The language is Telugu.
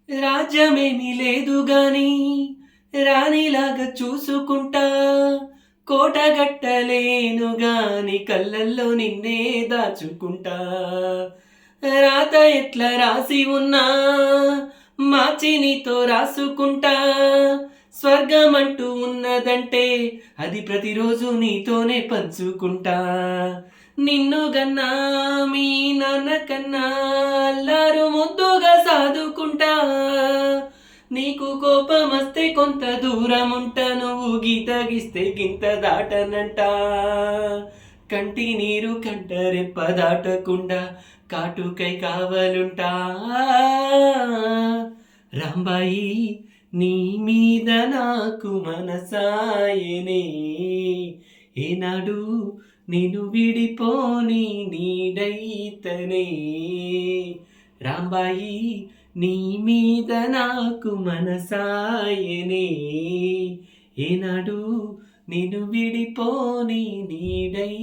రాజ్యమేమీ లేదు గాని రాణిలాగా చూసుకుంటా. కోటగట్టలేను గాని కళ్ళల్లో నిన్నే దాచుకుంటా. రాత ఎట్లా రాసి ఉన్నా మార్చి నీతో రాసుకుంటా. స్వర్గమంటూ ఉన్నదంటే అది ప్రతిరోజు నీతోనే పంచుకుంటా. నిన్ను గన్నా మీ నాన్న కన్నా అల్లారు ముద్దుగా సాదుకుంటా. నీకు కోపమస్తే కొంత దూరం ఉంటా, నువ్వు గీత గీస్తే గింత దాటనంట. కంటి నీరు కంట రెప్ప దాటకుండా కాటుకై కావలుంటా. రాంబాయి నీ మీద నాకు మనసాయనే, ఏనాడు నేను విడిపోని నీడైతనే. రాంబాయి నీ మీద నాకు మనసాయనే, ఏనాడు నేను విడిపోని నీడై